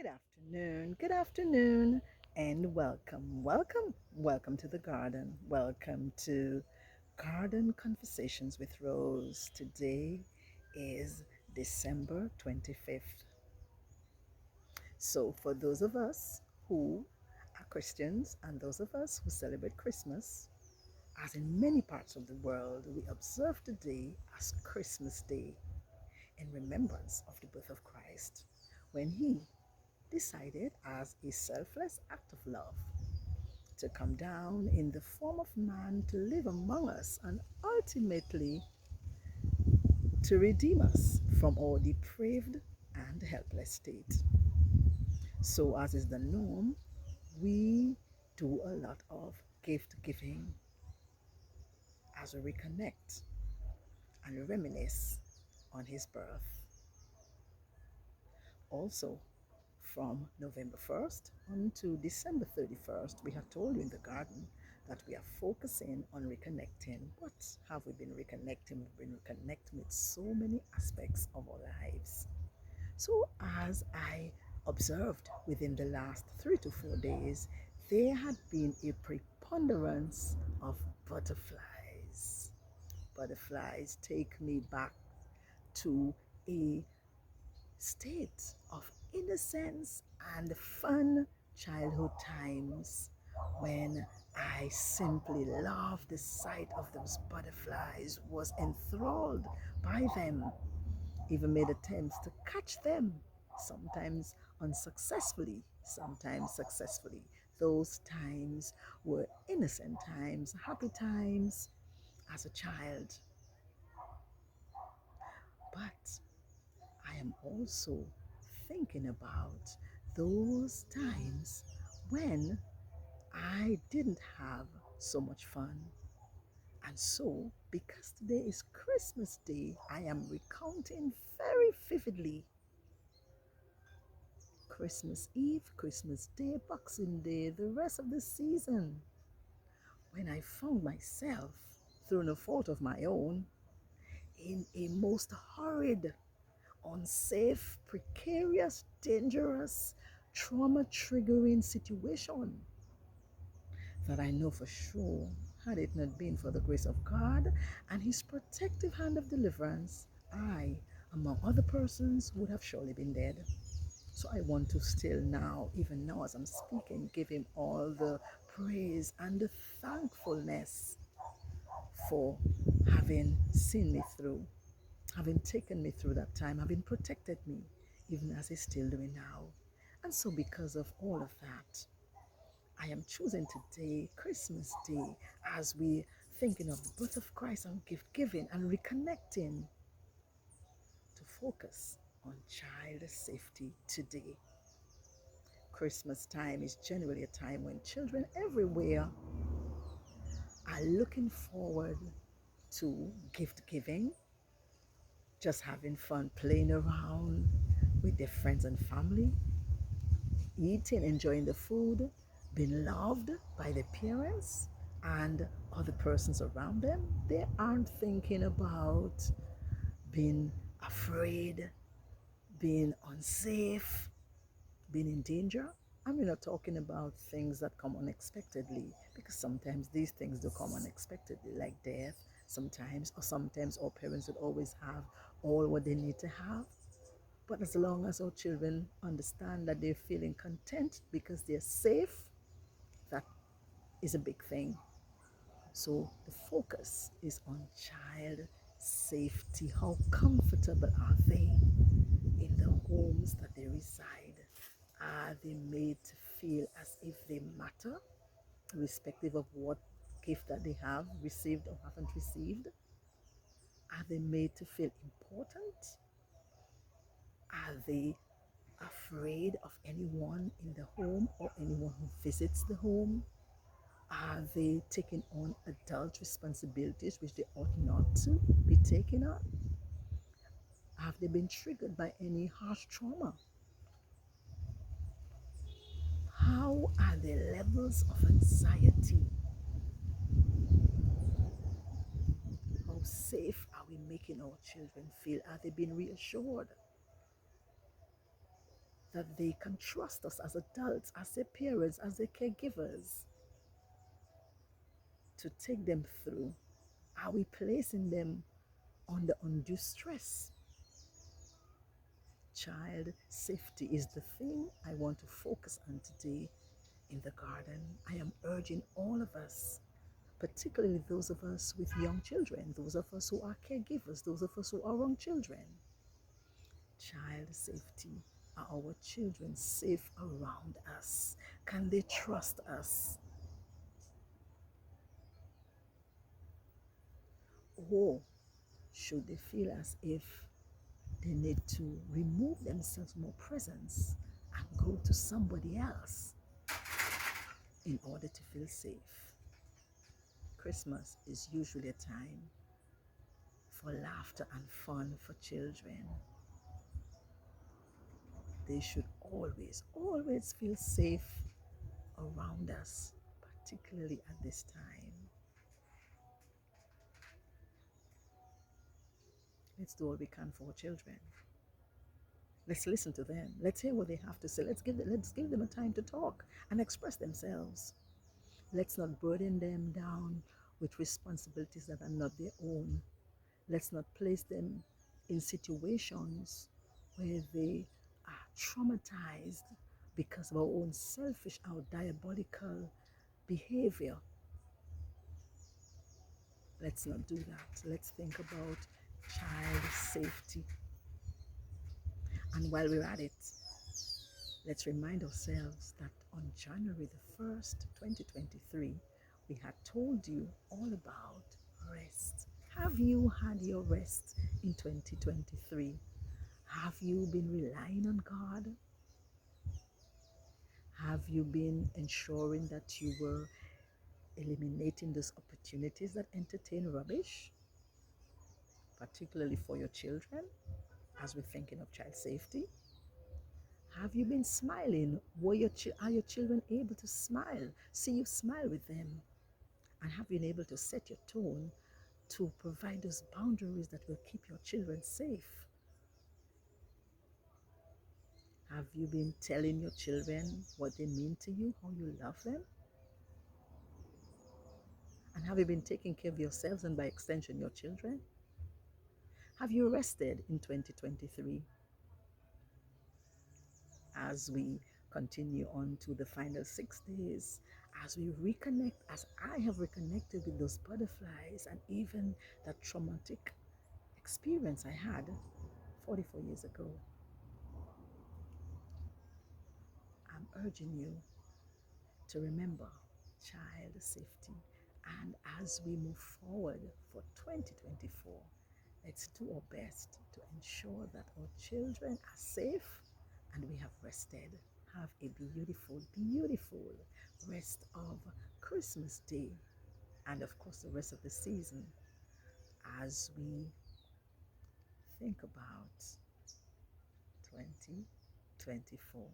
Good afternoon, and welcome to the garden. Welcome to Garden Conversations with Rose. Today is December 25th. So, for those of us who are Christians and those of us who celebrate Christmas, as in many parts of the world, we observe today as Christmas Day in remembrance of the birth of Christ when he decided, as a selfless act of love, to come down in the form of man to live among us and ultimately to redeem us from our depraved and helpless state. So, as is the norm, we do a lot of gift giving as we reconnect and reminisce on his birth. Also, from November 1st until December 31st, we have told you in the garden that we are focusing on reconnecting. What have we been reconnecting? We've been reconnecting with so many aspects of our lives. So, as I observed within the last 3 to 4 days, there had been a preponderance of butterflies. Butterflies take me back to a state of innocence and fun childhood times when I simply loved the sight of those butterflies, was enthralled by them, even made attempts to catch them, sometimes unsuccessfully, sometimes successfully. Those times were innocent times, happy times as a child. But I am also thinking about those times when I didn't have so much fun. And so, because today is Christmas Day, I am recounting very vividly Christmas Eve, Christmas Day, Boxing Day, the rest of the season, when I found myself, through no fault of my own, in a most horrid, unsafe, precarious, dangerous, trauma triggering situation that I know for sure, had it not been for the grace of God and his protective hand of deliverance, I, among other persons, would have surely been dead. So I want to still now, even now as I'm speaking, give him all the praise and the thankfulness for having seen me through, having taken me through that time, having protected me, even as he's still doing now. And so, because of all of that, I am choosing today, Christmas Day, as we thinking of the birth of Christ and gift giving and reconnecting, to focus on child safety today. Christmas time is generally a time when children everywhere are looking forward to gift giving, just having fun, playing around with their friends and family, eating, enjoying the food, being loved by their parents and other persons around them. They aren't thinking about being afraid, being unsafe, being in danger. I'm not talking about things that come unexpectedly, because sometimes these things do come unexpectedly, like death, sometimes our parents would always have all what they need to have. But as long as our children understand that they're feeling content because they're safe, that is a big thing. So the focus is on child safety. How comfortable are they in the homes that they reside? Are they made to feel as if they matter, irrespective of what gift that they have received or haven't received? Are they made to feel important? Are they afraid of anyone in the home or anyone who visits the home? Are they taking on adult responsibilities which they ought not to be taking on? Have they been triggered by any harsh trauma? How are the levels of anxiety? How safe are we making our children feel? Are they being reassured that they can trust us as adults, as their parents, as their caregivers, to take them through? Are we placing them under undue stress? Child safety is the thing I want to focus on today in the garden. I am urging all of us, particularly those of us with young children, those of us who are caregivers, those of us who are young children. Child safety. Are our children safe around us? Can they trust us? Or should they feel as if they need to remove themselves from our presence and go to somebody else in order to feel safe? Christmas is usually a time for laughter and fun for children. They should always, always feel safe around us, particularly at this time. Let's do all we can for our children. Let's listen to them. Let's hear what they have to say. Let's give them a time to talk and express themselves. Let's not burden them down with responsibilities that are not their own. Let's not place them in situations where they are traumatized because of our own selfish, our diabolical behavior. Let's not do that. Let's think about child safety. And while we're at it, let's remind ourselves that on January the 1st, 2023, we had told you all about rest. Have you had your rest in 2023? Have you been relying on God? Have you been ensuring that you were eliminating those opportunities that entertain rubbish, particularly for your children, as we're thinking of child safety? Have you been smiling? Are your children able to smile? See you smile with them. And have you been able to set your tone to provide those boundaries that will keep your children safe? Have you been telling your children what they mean to you, how you love them? And have you been taking care of yourselves and by extension your children? Have you rested in 2023? As we continue on to the final 6 days, as we reconnect, as I have reconnected with those butterflies and even that traumatic experience I had 44 years ago, I'm urging you to remember child safety. And as we move forward for 2024, let's do our best to ensure that our children are safe and we have rested. Have a beautiful, beautiful rest of Christmas Day and of course the rest of the season as we think about 2024.